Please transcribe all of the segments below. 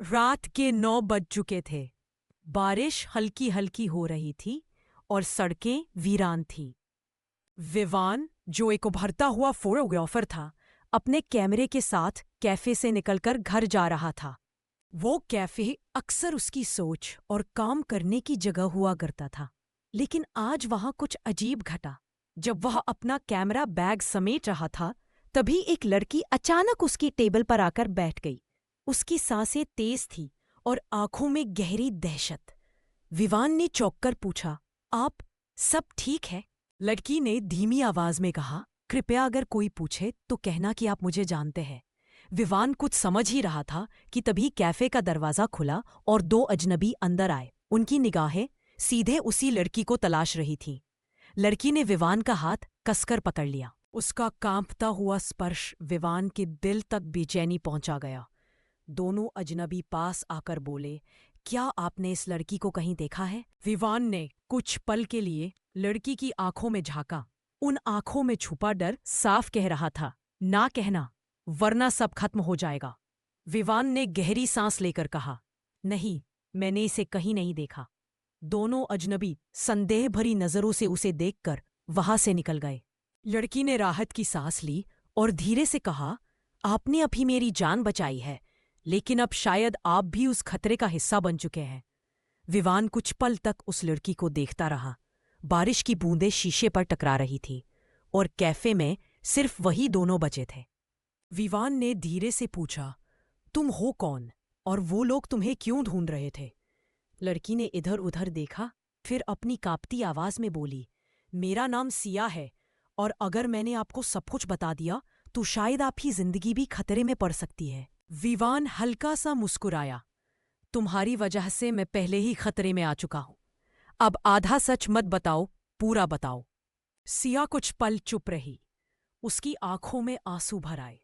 रात के 9 बज चुके थे। बारिश हल्की हल्की हो रही थी और सड़कें वीरान थीं। विवान, जो एक उभरता हुआ फोटोग्राफर था, अपने कैमरे के साथ कैफे से निकलकर घर जा रहा था। वो कैफे अक्सर उसकी सोच और काम करने की जगह हुआ करता था, लेकिन आज वहां कुछ अजीब घटा। जब वह अपना कैमरा बैग समेट रहा था, तभी एक लड़की अचानक उसकी टेबल पर आकर बैठ गई। उसकी सांसें तेज थी और आंखों में गहरी दहशत। विवान ने चौंककर पूछा, आप सब ठीक है? लड़की ने धीमी आवाज में कहा, कृपया अगर कोई पूछे तो कहना कि आप मुझे जानते हैं। विवान कुछ समझ ही रहा था कि तभी कैफे का दरवाजा खुला और 2 अजनबी अंदर आए। उनकी निगाहें सीधे उसी लड़की को तलाश रही थीं। लड़की ने विवान का हाथ कसकर पकड़ लिया। उसका कांपता हुआ स्पर्श विवान के दिल तक बेचैनी पहुंचा गया। दोनों अजनबी पास आकर बोले, क्या आपने इस लड़की को कहीं देखा है? विवान ने कुछ पल के लिए लड़की की आंखों में झांका। उन आंखों में छुपा डर साफ कह रहा था, ना कहना, वरना सब खत्म हो जाएगा। विवान ने गहरी सांस लेकर कहा, नहीं, मैंने इसे कहीं नहीं देखा। दोनों अजनबी संदेह भरी नजरों से उसे देखकर वहां से निकल गए। लड़की ने राहत की सांस ली और धीरे से कहा, आपने अभी मेरी जान बचाई है, लेकिन अब शायद आप भी उस खतरे का हिस्सा बन चुके हैं। विवान कुछ पल तक उस लड़की को देखता रहा। बारिश की बूंदें शीशे पर टकरा रही थी और कैफे में सिर्फ वही दोनों बचे थे। विवान ने धीरे से पूछा, तुम हो कौन और वो लोग तुम्हें क्यों ढूंढ रहे थे? लड़की ने इधर उधर देखा, फिर अपनी कांपती आवाज में बोली, मेरा नाम सिया है और अगर मैंने आपको सब कुछ बता दिया तो शायद आपकी जिंदगी भी खतरे में पड़ सकती है। विवान हल्का सा मुस्कुराया, तुम्हारी वजह से मैं पहले ही खतरे में आ चुका हूं। अब आधा सच मत बताओ, पूरा बताओ। सिया कुछ पल चुप रही। उसकी आंखों में आंसू भर आए।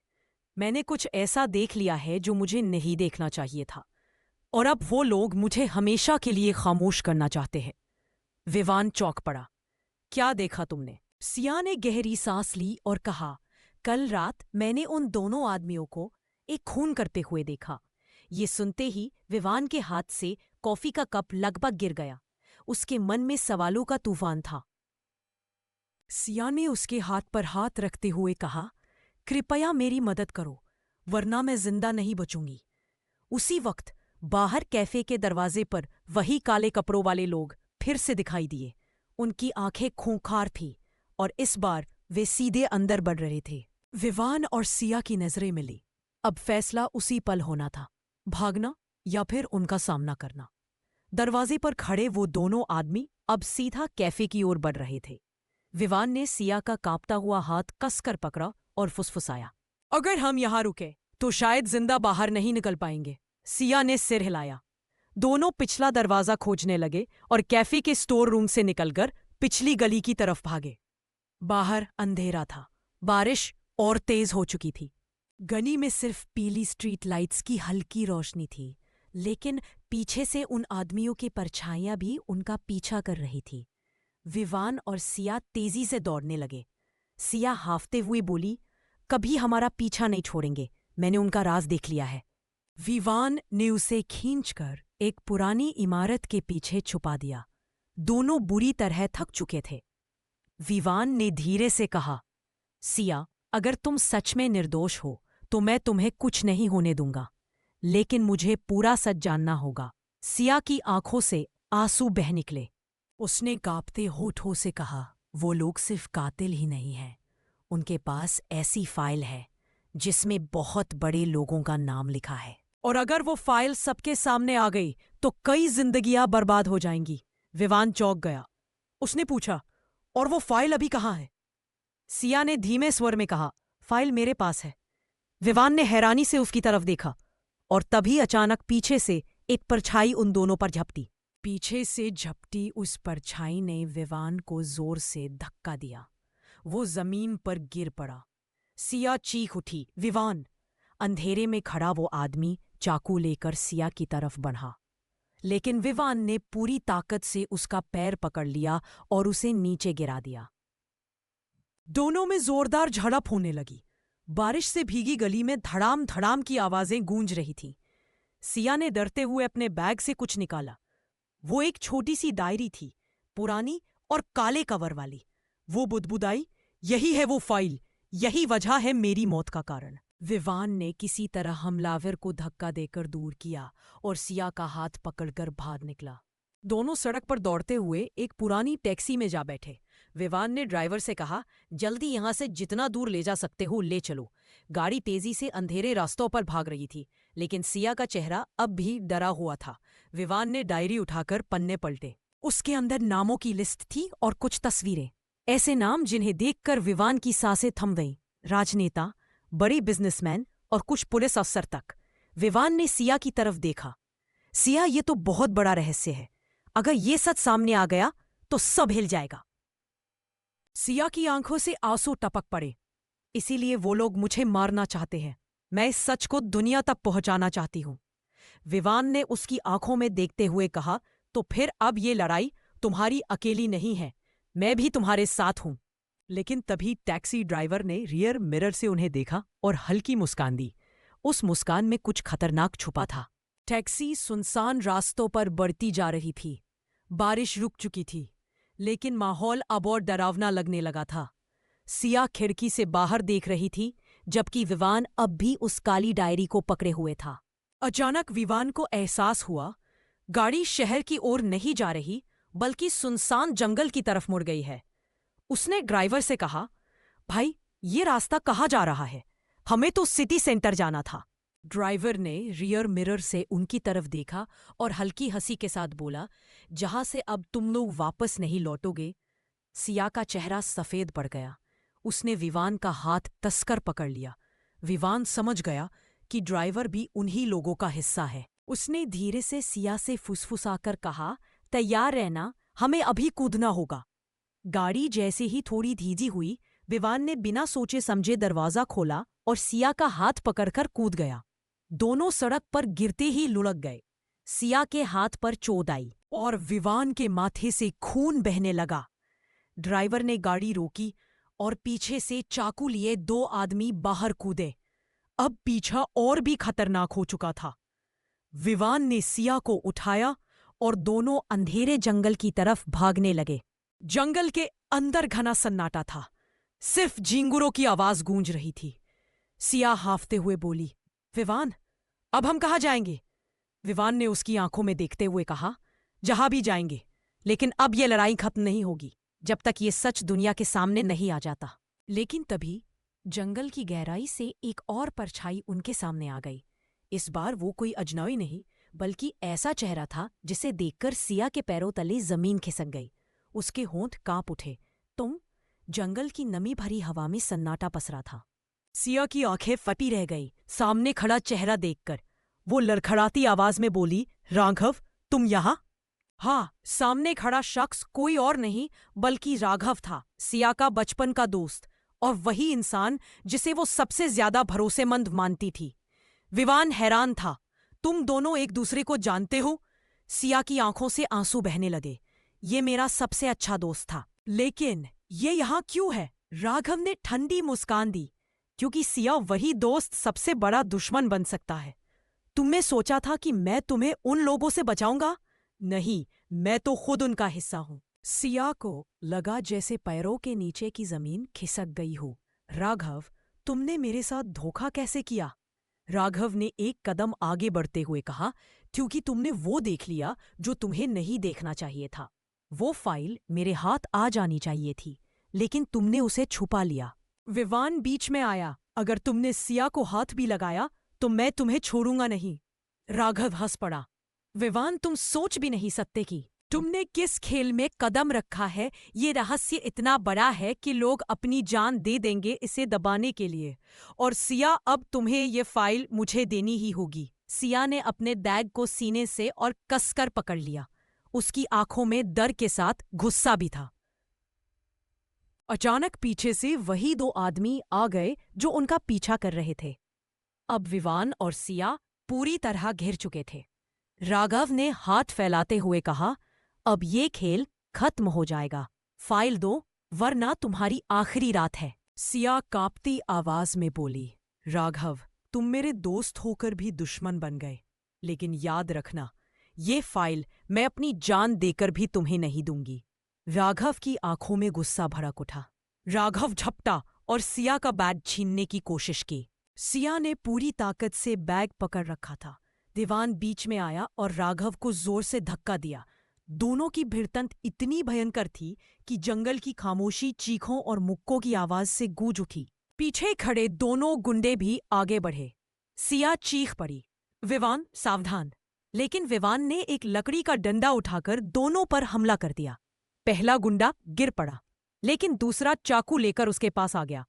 मैंने कुछ ऐसा देख लिया है जो मुझे नहीं देखना चाहिए था, और अब वो लोग मुझे हमेशा के लिए खामोश करना चाहते हैं। विवान चौंक पड़ा। क्या देखा तुमने? सिया ने गहरी सांस ली और कहा, कल रात मैंने उन दोनों आदमियों को एक खून करते हुए देखा। ये सुनते ही विवान के हाथ से कॉफी का कप लगभग गिर गया। उसके मन में सवालों का तूफान था। सिया ने उसके हाथ पर हाथ रखते हुए कहा, कृपया मेरी मदद करो, वरना मैं जिंदा नहीं बचूंगी। उसी वक्त बाहर कैफे के दरवाजे पर वही काले कपड़ों वाले लोग फिर से दिखाई दिए। उनकी आंखें खूंखार थीं और इस बार वे सीधे अंदर बढ़ रहे थे। विवान और सिया की नजरें मिली। अब फैसला उसी पल होना था, भागना या फिर उनका सामना करना। दरवाजे पर खड़े वो दोनों आदमी अब सीधा कैफे की ओर बढ़ रहे थे। विवान ने सिया का कांपता हुआ हाथ कसकर पकड़ा और फुसफुसाया, अगर हम यहां रुके तो शायद जिंदा बाहर नहीं निकल पाएंगे। सिया ने सिर हिलाया। दोनों पिछला दरवाजा खोजने लगे और कैफे के स्टोर रूम से निकलकर पिछली गली की तरफ भागे। बाहर अंधेरा था, बारिश और तेज हो चुकी थी। गली में सिर्फ पीली स्ट्रीट लाइट्स की हल्की रोशनी थी, लेकिन पीछे से उन आदमियों की परछाइयां भी उनका पीछा कर रही थी। विवान और सिया तेजी से दौड़ने लगे। सिया हाफते हुए बोली, कभी हमारा पीछा नहीं छोड़ेंगे, मैंने उनका राज देख लिया है। विवान ने उसे खींचकर एक पुरानी इमारत के पीछे छुपा दिया। दोनों बुरी तरह थक चुके थे। विवान ने धीरे से कहा, सिया, अगर तुम सच में निर्दोष हो तो मैं तुम्हें कुछ नहीं होने दूंगा, लेकिन मुझे पूरा सच जानना होगा। सिया की आंखों से आंसू बह निकले। उसने कांपते होठों से कहा, वो लोग सिर्फ कातिल ही नहीं हैं, उनके पास ऐसी फाइल है जिसमें बहुत बड़े लोगों का नाम लिखा है, और अगर वो फाइल सबके सामने आ गई तो कई जिंदगियां बर्बाद हो जाएंगी। विवान चौंक गया। उसने पूछा, और वो फाइल अभी कहाँ है? सिया ने धीमे स्वर में कहा, फाइल मेरे पास है। विवान ने हैरानी से उसकी तरफ देखा और तभी अचानक पीछे से एक परछाई उन दोनों पर झपटी। पीछे से झपटी उस परछाई ने विवान को जोर से धक्का दिया। वो जमीन पर गिर पड़ा। सिया चीख उठी, विवान! अंधेरे में खड़ा वो आदमी चाकू लेकर सिया की तरफ बढ़ा, लेकिन विवान ने पूरी ताकत से उसका पैर पकड़ लिया और उसे नीचे गिरा दिया। दोनों में जोरदार झड़प होने लगी। बारिश से भीगी गली में धड़ाम धड़ाम की आवाजें गूंज रही थीं। सिया ने डरते हुए अपने बैग से कुछ निकाला। वो एक छोटी सी डायरी थी, पुरानी और काले कवर वाली। वो बुदबुदाई, यही है वो फाइल, यही वजह है मेरी मौत का कारण। विवान ने किसी तरह हमलावर को धक्का देकर दूर किया और सिया का हाथ पकड़कर भाग निकला। दोनों सड़क पर दौड़ते हुए एक पुरानी टैक्सी में जा बैठे। विवान ने ड्राइवर से कहा, जल्दी यहां से जितना दूर ले जा सकते हो ले चलो। गाड़ी तेजी से अंधेरे रास्तों पर भाग रही थी, लेकिन सिया का चेहरा अब भी डरा हुआ था। विवान ने डायरी उठाकर पन्ने पलटे। उसके अंदर नामों की लिस्ट थी और कुछ तस्वीरें, ऐसे नाम जिन्हें देखकर विवान की सांसें थम गईं। राजनेता, बड़े बिजनेसमैन और कुछ पुलिस अफसर तक। विवान ने सिया की तरफ देखा। सिया, ये तो बहुत बड़ा रहस्य है। अगर ये सच सामने आ गया तो सब हिल जाएगा। सिया की आंखों से आंसू टपक पड़े। इसीलिए वो लोग मुझे मारना चाहते हैं। मैं इस सच को दुनिया तक पहुंचाना चाहती हूं। विवान ने उसकी आंखों में देखते हुए कहा, तो फिर अब ये लड़ाई तुम्हारी अकेली नहीं है, मैं भी तुम्हारे साथ हूं। लेकिन तभी टैक्सी ड्राइवर ने रियर मिरर से उन्हें देखा और हल्की मुस्कान दी। उस मुस्कान में कुछ खतरनाक छुपा था। टैक्सी सुनसान रास्तों पर बढ़ती जा रही थी। बारिश रुक चुकी थी, लेकिन माहौल अब और डरावना लगने लगा था। सिया खिड़की से बाहर देख रही थी, जबकि विवान अब भी उस काली डायरी को पकड़े हुए था। अचानक विवान को एहसास हुआ, गाड़ी शहर की ओर नहीं जा रही, बल्कि सुनसान जंगल की तरफ मुड़ गई है। उसने ड्राइवर से कहा, भाई, ये रास्ता कहाँ जा रहा है? हमें तो सिटी सेंटर जाना था। ड्राइवर ने रियर मिरर से उनकी तरफ देखा और हल्की हंसी के साथ बोला, जहां से अब तुम लोग वापस नहीं लौटोगे। सिया का चेहरा सफेद पड़ गया। उसने विवान का हाथ कसकर पकड़ लिया। विवान समझ गया कि ड्राइवर भी उन्हीं लोगों का हिस्सा है। उसने धीरे से सिया से फुसफुसाकर कहा, तैयार रहना, हमें अभी कूदना होगा। गाड़ी जैसे ही थोड़ी धीजी हुई, विवान ने बिना सोचे समझे दरवाजा खोला और सिया का हाथ पकड़कर कूद गया। दोनों सड़क पर गिरते ही लुढ़क गए। सिया के हाथ पर चोट आई और विवान के माथे से खून बहने लगा। ड्राइवर ने गाड़ी रोकी और पीछे से चाकू लिए 2 आदमी बाहर कूदे। अब पीछा और भी खतरनाक हो चुका था। विवान ने सिया को उठाया और दोनों अंधेरे जंगल की तरफ भागने लगे। जंगल के अंदर घना सन्नाटा था, सिर्फ झींगुरों की आवाज गूंज रही थी। सिया हांफते हुए बोली, विवान, अब हम कहाँ जाएंगे? विवान ने उसकी आंखों में देखते हुए कहा, जहां भी जाएंगे, लेकिन अब यह लड़ाई खत्म नहीं होगी जब तक ये सच दुनिया के सामने नहीं आ जाता। लेकिन तभी जंगल की गहराई से एक और परछाई उनके सामने आ गई। इस बार वो कोई अजनबी नहीं, बल्कि ऐसा चेहरा था जिसे देखकर सिया के पैरों तले जमीन खिसक गई। उसके होंठ कांप उठे। तुम? जंगल की नमी भरी हवा में सन्नाटा पसरा था। सिया की आंखें फटी रह गई सामने खड़ा चेहरा देखकर। वो लड़खड़ाती आवाज में बोली, राघव, तुम यहां? हाँ, सामने खड़ा शख्स कोई और नहीं बल्कि राघव था, सिया का बचपन का दोस्त, और वही इंसान जिसे वो सबसे ज्यादा भरोसेमंद मानती थी। विवान हैरान था। तुम दोनों एक दूसरे को जानते हो? सिया की आंखों से आंसू बहने लगे। ये मेरा सबसे अच्छा दोस्त था, लेकिन ये यहां क्यों है? राघव ने ठंडी मुस्कान दी, क्योंकि सिया वही दोस्त सबसे बड़ा दुश्मन बन सकता है। तुमने सोचा था कि मैं तुम्हें उन लोगों से बचाऊंगा? नहीं, मैं तो खुद उनका हिस्सा हूं। सिया को लगा जैसे पैरों के नीचे की जमीन खिसक गई हो। राघव, तुमने मेरे साथ धोखा कैसे किया? राघव ने एक कदम आगे बढ़ते हुए कहा, क्योंकि तुमने वो देख लिया जो तुम्हें नहीं देखना चाहिए था। वो फाइल मेरे हाथ आ जानी चाहिए थी, लेकिन तुमने उसे छुपा लिया। विवान बीच में आया, अगर तुमने सिया को हाथ भी लगाया तो मैं तुम्हें छोड़ूंगा नहीं। राघव हंस पड़ा। विवान, तुम सोच भी नहीं सकते कि तुमने किस खेल में कदम रखा है। ये रहस्य इतना बड़ा है कि लोग अपनी जान दे देंगे इसे दबाने के लिए। और सिया, अब तुम्हें ये फाइल मुझे देनी ही होगी। सिया ने अपने बैग को सीने से और कसकर पकड़ लिया। उसकी आंखों में डर के साथ गुस्सा भी था। अचानक पीछे से वही 2 आदमी आ गए जो उनका पीछा कर रहे थे। अब विवान और सिया पूरी तरह घिर चुके थे। राघव ने हाथ फैलाते हुए कहा, अब ये खेल खत्म हो जाएगा। फाइल दो, वरना तुम्हारी आखिरी रात है। सिया कांपती आवाज में बोली, राघव, तुम मेरे दोस्त होकर भी दुश्मन बन गए। लेकिन याद रखना, ये फाइल मैं अपनी जान देकर भी तुम्हें नहीं दूंगी। राघव की आंखों में गुस्सा भड़क उठा। राघव झपटा और सिया का बैग छीनने की कोशिश की। सिया ने पूरी ताकत से बैग पकड़ रखा था। दीवान बीच में आया और राघव को जोर से धक्का दिया। दोनों की भिड़ंत इतनी भयंकर थी कि जंगल की खामोशी चीखों और मुक्कों की आवाज से गूंज उठी। पीछे खड़े दोनों गुंडे भी आगे बढ़े। सिया चीख पड़ी, विवान सावधान! लेकिन विवान ने एक लकड़ी का डंडा उठाकर दोनों पर हमला कर दिया। पहला गुंडा गिर पड़ा, लेकिन दूसरा चाकू लेकर उसके पास आ गया।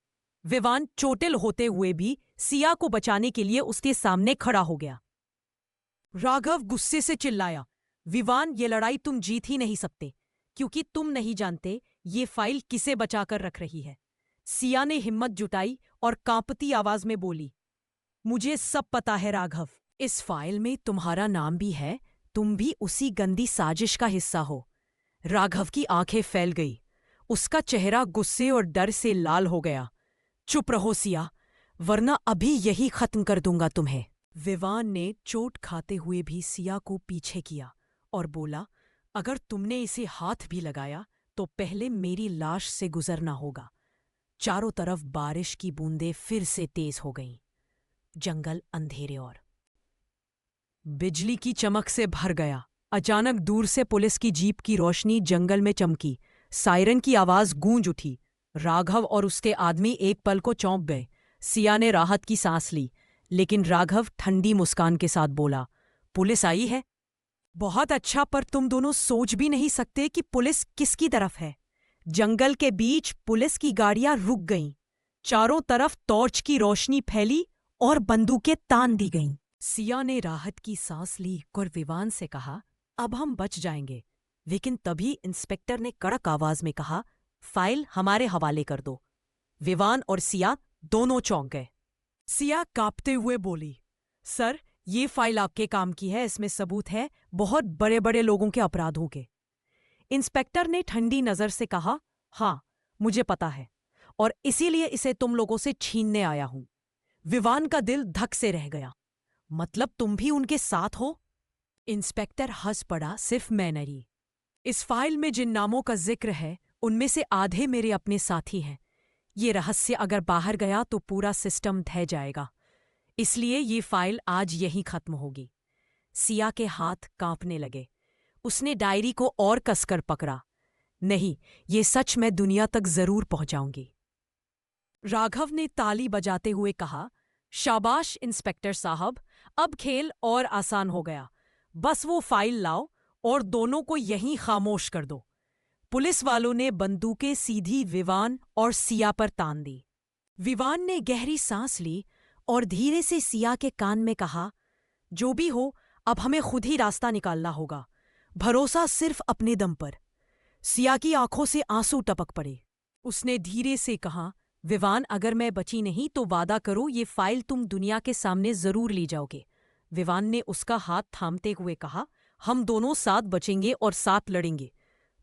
विवान चोटिल होते हुए भी सिया को बचाने के लिए उसके सामने खड़ा हो गया। राघव गुस्से से चिल्लाया, विवान, ये लड़ाई तुम जीत ही नहीं सकते, क्योंकि तुम नहीं जानते ये फाइल किसे बचाकर रख रही है। सिया ने हिम्मत जुटाई और कांपती आवाज में बोली, मुझे सब पता है राघव, इस फाइल में तुम्हारा नाम भी है, तुम भी उसी गंदी साजिश का हिस्सा हो। राघव की आंखें फैल गई, उसका चेहरा गुस्से और डर से लाल हो गया। चुप रहो सिया, वरना अभी यही खत्म कर दूंगा तुम्हें। विवान ने चोट खाते हुए भी सिया को पीछे किया और बोला, अगर तुमने इसे हाथ भी लगाया तो पहले मेरी लाश से गुजरना होगा। चारों तरफ बारिश की बूंदें फिर से तेज हो गईं। जंगल अंधेरे और बिजली की चमक से भर गया। अचानक दूर से पुलिस की जीप की रोशनी जंगल में चमकी। सायरन की आवाज गूंज उठी। राघव और उसके आदमी एक पल को चौंक गए। सिया ने राहत की सांस ली, लेकिन राघव ठंडी मुस्कान के साथ बोला, पुलिस आई है? बहुत अच्छा, पर तुम दोनों सोच भी नहीं सकते कि पुलिस किसकी तरफ है। जंगल के बीच पुलिस की गाड़ियां रुक गईं। चारों तरफ टॉर्च की रोशनी फैली और बंदूकें तान दी गईं। सिया ने राहत की सांस ली और विवान से कहा, अब हम बच जाएंगे। लेकिन तभी इंस्पेक्टर ने कड़क आवाज में कहा, फाइल हमारे हवाले कर दो। विवान और सिया दोनों चौंक गए। सिया कांपते हुए बोली, सर, ये फाइल आपके काम की है, इसमें सबूत है बहुत बड़े बड़े लोगों के अपराधों के। इंस्पेक्टर ने ठंडी नजर से कहा, हाँ मुझे पता है, और इसीलिए इसे तुम लोगों से छीनने आया हूं। विवान का दिल धक से रह गया। मतलब तुम भी उनके साथ हो? इंस्पेक्टर हंस पड़ा, सिर्फ मैं नहीं। इस फाइल में जिन नामों का जिक्र है उनमें से आधे मेरे अपने साथी हैं। ये रहस्य अगर बाहर गया तो पूरा सिस्टम ढह जाएगा, इसलिए ये फाइल आज यहीं खत्म होगी। सिया के हाथ कांपने लगे। उसने डायरी को और कसकर पकड़ा। नहीं, ये सच मैं दुनिया तक जरूर पहुंचाऊंगी। राघव ने ताली बजाते हुए कहा, शाबाश इंस्पेक्टर साहब, अब खेल और आसान हो गया। बस वो फाइल लाओ और दोनों को यहीं खामोश कर दो। पुलिस वालों ने बंदूकें सीधी विवान और सिया पर तान दी। विवान ने गहरी सांस ली और धीरे से सिया के कान में कहा, जो भी हो, अब हमें खुद ही रास्ता निकालना होगा। भरोसा सिर्फ अपने दम पर। सिया की आंखों से आंसू टपक पड़े। उसने धीरे से कहा, विवान, अगर मैं बची नहीं तो वादा करो ये फाइल तुम दुनिया के सामने जरूर ले जाओगे। विवान ने उसका हाथ थामते हुए कहा, हम दोनों साथ बचेंगे और साथ लड़ेंगे।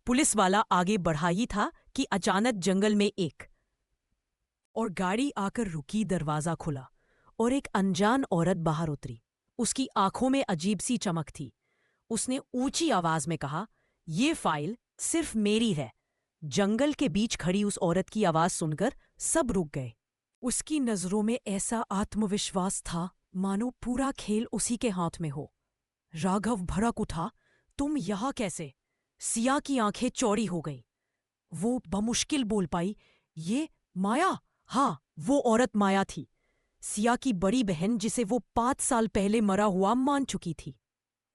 पुलिस वाला आगे बढ़ा ही था कि अचानक जंगल में एक और गाड़ी आकर रुकी। दरवाजा खुला और एक अनजान औरत बाहर उतरी। उसकी आंखों में अजीब सी चमक थी। उसने ऊंची आवाज में कहा, ये फाइल सिर्फ मेरी है। जंगल के बीच खड़ी उस औरत की आवाज सुनकर सब रुक गए। उसकी नजरों में ऐसा आत्मविश्वास था मानो पूरा खेल उसी के हाथ में हो। राघव भड़क उठा, तुम यहां कैसे? सिया की आंखें चौड़ी हो गईं। वो बमुश्किल बोल पाई, ये माया? हाँ, वो औरत माया थी, सिया की बड़ी बहन, जिसे वो 5 साल पहले मरा हुआ मान चुकी थी।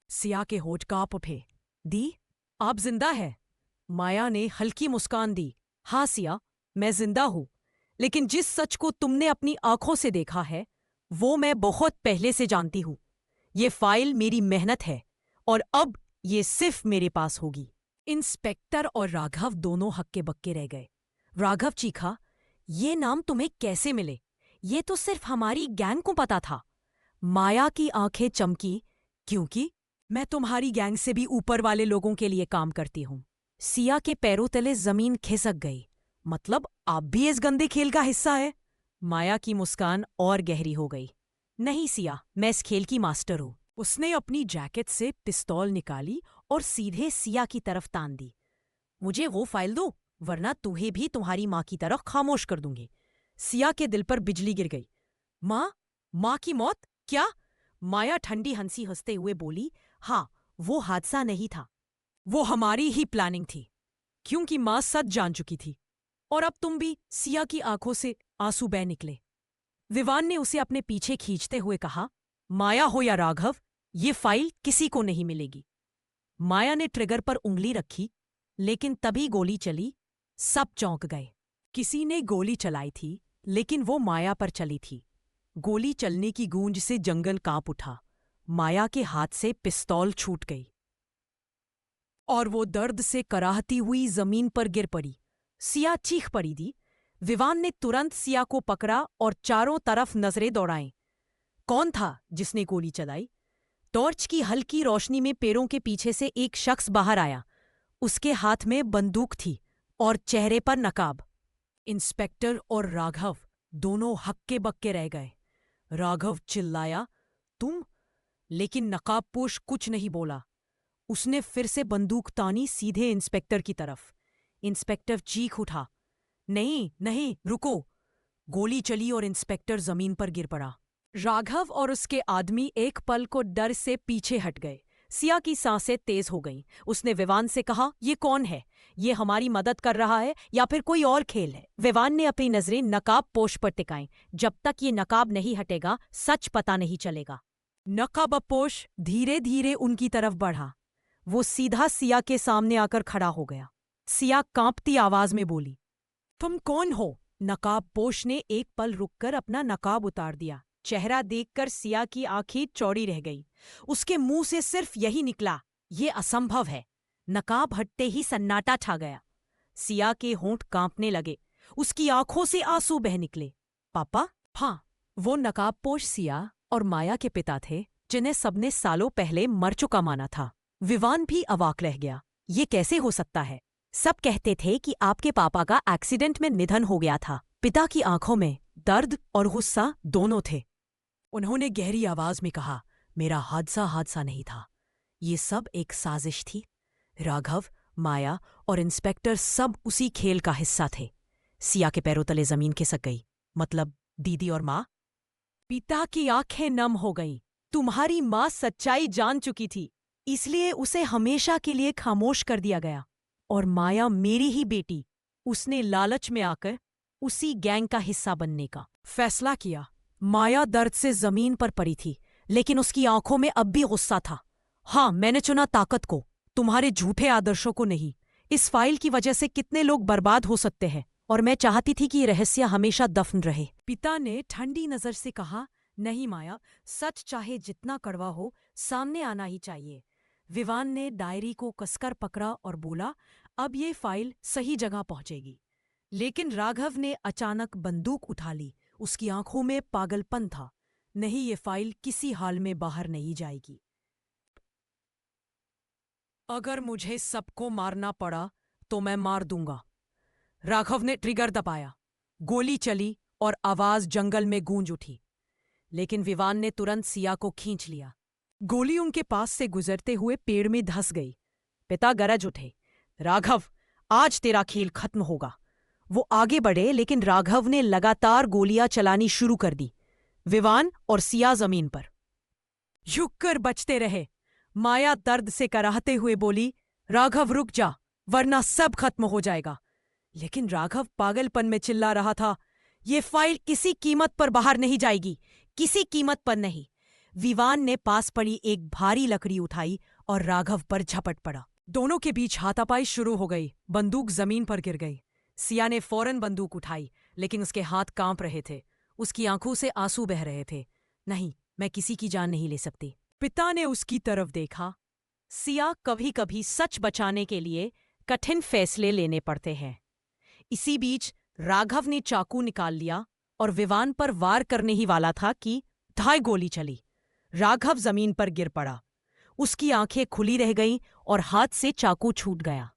सिया के होठ कांप उठे। दी, आप जिंदा है? माया ने हल्की मुस्कान दी। हाँ सिया, मैं जिंदा हूं, लेकिन जिस सच को तुमने अपनी आंखों से देखा है वो मैं बहुत पहले से जानती हूं। ये फाइल मेरी मेहनत है और अब ये सिर्फ मेरे पास होगी। इंस्पेक्टर और राघव दोनों हक्के बक्के रह गए। राघव चीखा, ये नाम तुम्हें कैसे मिले? ये तो सिर्फ हमारी गैंग को पता था। माया की आंखें चमकी, क्योंकि मैं तुम्हारी गैंग से भी ऊपर वाले लोगों के लिए काम करती हूं। सिया के पैरों तले जमीन खिसक गई। मतलब आप भी इस गंदे खेल का हिस्सा है? माया की मुस्कान और गहरी हो गई। नहीं सिया, मैं इस खेल की मास्टर हूं। उसने अपनी जैकेट से पिस्तौल निकाली और सीधे सिया की तरफ तान दी। मुझे वो फाइल दो, वरना तुम्हें भी तुम्हारी माँ की तरह खामोश कर दूंगी। सिया के दिल पर बिजली गिर गई। माँ? माँ की मौत? क्या? माया ठंडी हंसी हंसते हुए बोली, हाँ, वो हादसा नहीं था, वो हमारी ही प्लानिंग थी, क्योंकि माँ सच जान चुकी थी। और अब तुम भी। सिया की आंखों से आंसू बह निकले। विवान ने उसे अपने पीछे खींचते हुए कहा, माया हो या राघव, ये फाइल किसी को नहीं मिलेगी। माया ने ट्रिगर पर उंगली रखी, लेकिन तभी गोली चली। सब चौंक गए। किसी ने गोली चलाई थी, लेकिन वो माया पर चली थी। गोली चलने की गूंज से जंगल कांप उठा। माया के हाथ से पिस्तौल छूट गई और वो दर्द से कराहती हुई जमीन पर गिर पड़ी। सिया चीख पड़ी थी। विवान ने तुरंत सिया को पकड़ा और चारों तरफ नजरें दौड़ाईं। कौन था जिसने गोली चलाई? टॉर्च की हल्की रोशनी में पैरों के पीछे से एक शख्स बाहर आया। उसके हाथ में बंदूक थी और चेहरे पर नकाब। इंस्पेक्टर और राघव दोनों हक्के बक्के रह गए। राघव चिल्लाया, तुम? लेकिन नकाबपोश कुछ नहीं बोला। उसने फिर से बंदूक तानी सीधे इंस्पेक्टर की तरफ। इंस्पेक्टर चीख उठा, नहीं नहीं, रुको। गोली चली और इंस्पेक्टर जमीन पर गिर पड़ा। राघव और उसके आदमी एक पल को डर से पीछे हट गए। सिया की सांसें तेज हो गईं। उसने विवान से कहा, ये कौन है? ये हमारी मदद कर रहा है या फिर कोई और खेल है? विवान ने अपनी नजरें नकाब पोश पर टिकाईं। जब तक ये नकाब नहीं हटेगा, सच पता नहीं चलेगा। नकाबपोश धीरे धीरे उनकी तरफ बढ़ा। वो सीधा सिया के सामने आकर खड़ा हो गया। सिया कांपती आवाज में बोली, तुम कौन हो? नकाबपोश ने एक पल रुककर अपना नकाब उतार दिया। चेहरा देखकर सिया की आंखें चौड़ी रह गई। उसके मुंह से सिर्फ यही निकला, ये असंभव है। नकाब हटते ही सन्नाटा छा गया। सिया के होंठ कांपने लगे। उसकी आंखों से आंसू बह निकले। पापा? हाँ, वो नकाबपोश सिया और माया के पिता थे, जिन्हें सबने सालों पहले मर चुका माना था। विवान भी अवाक रह गया। ये कैसे हो सकता है? सब कहते थे कि आपके पापा का एक्सीडेंट में निधन हो गया था। पिता की आंखों में दर्द और गुस्सा दोनों थे। उन्होंने गहरी आवाज में कहा, मेरा हादसा हादसा नहीं था, ये सब एक साजिश थी। राघव, माया और इंस्पेक्टर सब उसी खेल का हिस्सा थे। सिया के पैरों तले जमीन खिसक गई। मतलब दीदी और माँ? पिता की आंखें नम हो गईं। तुम्हारी माँ सच्चाई जान चुकी थी, इसलिए उसे हमेशा के लिए खामोश कर दिया गया। और माया मेरी ही बेटी, उसने लालच में आकर उसी गैंग का हिस्सा बनने का फैसला किया। माया दर्द से जमीन पर पड़ी थी, लेकिन उसकी आंखों में अब भी गुस्सा था। हाँ, मैंने चुना ताकत को, तुम्हारे झूठे आदर्शों को नहीं। इस फाइल की वजह से कितने लोग बर्बाद हो सकते हैं, और मैं चाहती थी कि ये रहस्य हमेशा दफन रहे। पिता ने ठंडी नजर से कहा, नहीं माया, सच चाहे जितना कड़वा हो, सामने आना ही चाहिए। विवान ने डायरी को कसकर पकड़ा और बोला, अब ये फाइल सही जगह पहुंचेगी। लेकिन राघव ने अचानक बंदूक उठा ली। उसकी आंखों में पागलपन था। नहीं, ये फाइल किसी हाल में बाहर नहीं जाएगी। अगर मुझे सबको मारना पड़ा तो मैं मार दूंगा। राघव ने ट्रिगर दबाया। गोली चली और आवाज जंगल में गूंज उठी। लेकिन विवान ने तुरंत सिया को खींच लिया। गोली उनके पास से गुजरते हुए पेड़ में धंस गई। पिता गरज उठे, राघव, आज तेरा खेल खत्म होगा। वो आगे बढ़े, लेकिन राघव ने लगातार गोलियां चलानी शुरू कर दी। विवान और सिया जमीन पर झुक कर बचते रहे। माया दर्द से कराहते हुए बोली, राघव रुक जा, वरना सब खत्म हो जाएगा। लेकिन राघव पागलपन में चिल्ला रहा था, ये फाइल किसी कीमत पर बाहर नहीं जाएगी, किसी कीमत पर नहीं। विवान ने पास पड़ी एक भारी लकड़ी उठाई और राघव पर झपट पड़ा। दोनों के बीच हाथापाई शुरू हो गई। बंदूक जमीन पर गिर गई। सिया ने फौरन बंदूक उठाई, लेकिन उसके हाथ कांप रहे थे। उसकी आंखों से आंसू बह रहे थे। नहीं, मैं किसी की जान नहीं ले सकती। पिता ने उसकी तरफ देखा। सिया, कभी कभी सच बचाने के लिए कठिन फैसले लेने पड़ते हैं। इसी बीच राघव ने चाकू निकाल लिया और विवान पर वार करने ही वाला था कि धाय गोली चली। राघव जमीन पर गिर पड़ा। उसकी आंखें खुली रह गईं और हाथ से चाकू छूट गया।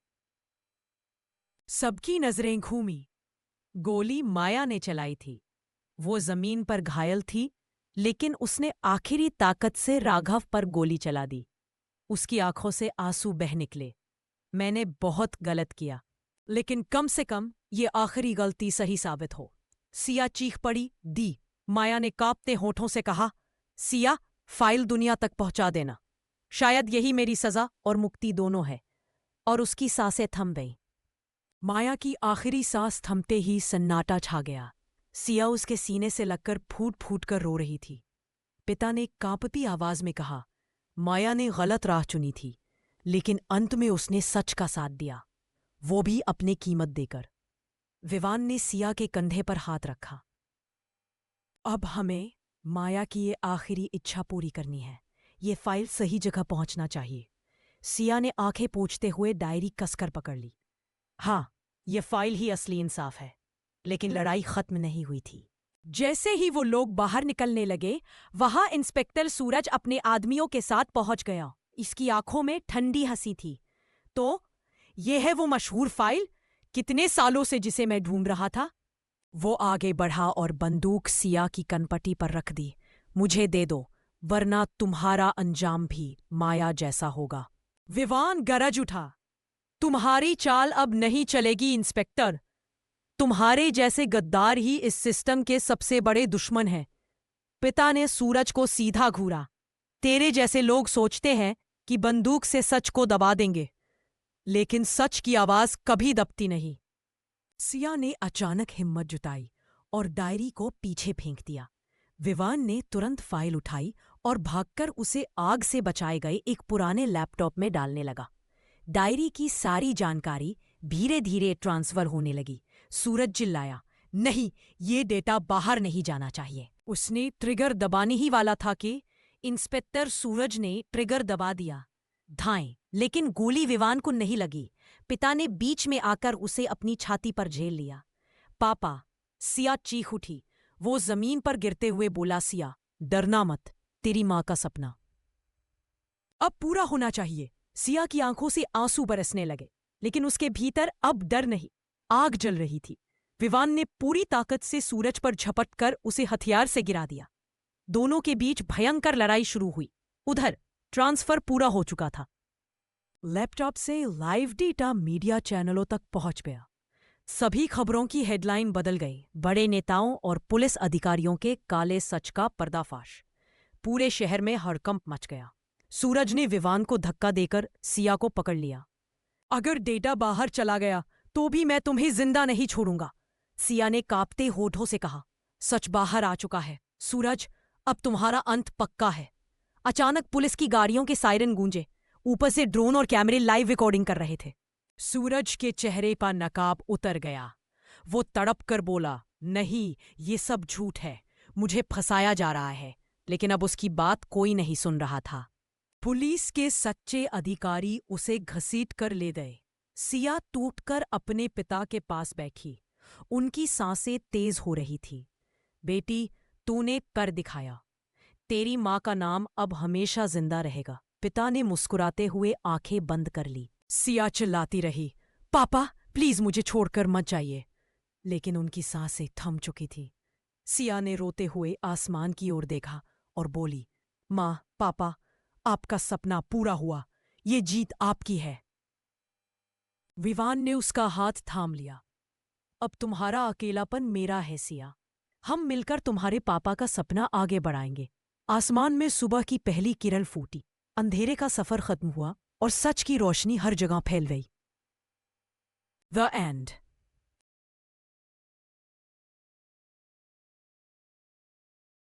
सबकी नजरें घूमी। गोली माया ने चलाई थी। वो जमीन पर घायल थी, लेकिन उसने आखिरी ताकत से राघव पर गोली चला दी। उसकी आंखों से आंसू बह निकले। मैंने बहुत गलत किया, लेकिन कम से कम ये आखिरी गलती सही साबित हो। सिया चीख पड़ी। दी, माया ने कांपते होठों से कहा। सिया, फाइल दुनिया तक पहुंचा देना। शायद यही मेरी सजा और मुक्ति दोनों है। और उसकी सांसें थम गईं। माया की आखिरी सांस थमते ही सन्नाटा छा गया। सिया उसके सीने से लगकर फूट फूट कर रो रही थी। पिता ने कांपती आवाज में कहा, माया ने गलत राह चुनी थी, लेकिन अंत में उसने सच का साथ दिया, वो भी अपनी कीमत देकर। विवान ने सिया के कंधे पर हाथ रखा। अब हमें माया की ये आखिरी इच्छा पूरी करनी है। ये फाइल सही जगह पहुंचना चाहिए। सिया ने आंखें पोंछते हुए डायरी कसकर पकड़ ली। हाँ, ये फाइल ही असली इंसाफ है। लेकिन लड़ाई खत्म नहीं हुई थी। जैसे ही वो लोग बाहर निकलने लगे, वहां इंस्पेक्टर सूरज अपने आदमियों के साथ पहुंच गया। इसकी आंखों में ठंडी हंसी थी। तो ये है वो मशहूर फाइल, कितने सालों से जिसे मैं ढूंढ रहा था। वो आगे बढ़ा और बंदूक सिया की कनपटी पर रख दी। मुझे दे दो, वरना तुम्हारा अंजाम भी माया जैसा होगा। विवान गरज उठा। तुम्हारी चाल अब नहीं चलेगी इंस्पेक्टर। तुम्हारे जैसे गद्दार ही इस सिस्टम के सबसे बड़े दुश्मन हैं। पिता ने सूरज को सीधा घूरा। तेरे जैसे लोग सोचते हैं कि बंदूक से सच को दबा देंगे, लेकिन सच की आवाज कभी दबती नहीं। सिया ने अचानक हिम्मत जुटाई और डायरी को पीछे फेंक दिया। विवान ने तुरंत फाइल उठाई और भागकर उसे आग से बचाए गए एक पुराने लैपटॉप में डालने लगा। डायरी की सारी जानकारी धीरे धीरे ट्रांसफर होने लगी। सूरज चिल्लाया, नहीं, ये डेटा बाहर नहीं जाना चाहिए। उसने ट्रिगर दबाने ही वाला था कि इंस्पेक्टर सूरज ने ट्रिगर दबा दिया। धाएं, लेकिन गोली विवान को नहीं लगी। पिता ने बीच में आकर उसे अपनी छाती पर झेल लिया। पापा, सिया चीख उठी। वो जमीन पर गिरते हुए बोला, सिया, डरना मत, तेरी मां का सपना अब पूरा होना चाहिए। सिया की आंखों से आंसू बरसने लगे, लेकिन उसके भीतर अब डर नहीं, आग जल रही थी। विवान ने पूरी ताकत से सूरज पर झपटकर उसे हथियार से गिरा दिया। दोनों के बीच भयंकर लड़ाई शुरू हुई। उधर ट्रांसफर पूरा हो चुका था। लैपटॉप से लाइव डेटा मीडिया चैनलों तक पहुंच गया। सभी खबरों की हेडलाइन बदल गई। बड़े नेताओं और पुलिस अधिकारियों के काले सच का पर्दाफाश। पूरे शहर में हड़कंप मच गया। सूरज ने विवान को धक्का देकर सिया को पकड़ लिया। अगर डेटा बाहर चला गया तो भी मैं तुम्हें जिंदा नहीं छोड़ूंगा, सिया ने कांपते होठों से कहा। सच बाहर आ चुका है सूरज, अब तुम्हारा अंत पक्का है। अचानक पुलिस की गाड़ियों के सायरन गूंजे। ऊपर से ड्रोन और कैमरे लाइव रिकॉर्डिंग कर रहे थे। सूरज के चेहरे पर नकाब उतर गया। वो तड़प कर बोला, नहीं, ये सब झूठ है, मुझे फंसाया जा रहा है। लेकिन अब उसकी बात कोई नहीं सुन रहा था। पुलिस के सच्चे अधिकारी उसे घसीट कर ले गए। सिया टूटकर अपने पिता के पास बैठी। उनकी सांसें तेज हो रही थी। बेटी, तूने कर दिखाया। तेरी माँ का नाम अब हमेशा जिंदा रहेगा। पिता ने मुस्कुराते हुए आंखें बंद कर ली। सिया चिल्लाती रही, पापा प्लीज मुझे छोड़कर मत जाइए। लेकिन उनकी सांसें थम चुकी थी। सिया ने रोते हुए आसमान की ओर देखा और बोली, माँ, पापा, आपका सपना पूरा हुआ, ये जीत आपकी है। विवान ने उसका हाथ थाम लिया। अब तुम्हारा अकेलापन मेरा है सिया। हम मिलकर तुम्हारे पापा का सपना आगे बढ़ाएंगे। आसमान में सुबह की पहली किरण फूटी। अंधेरे का सफर खत्म हुआ और सच की रोशनी हर जगह फैल गई। The end.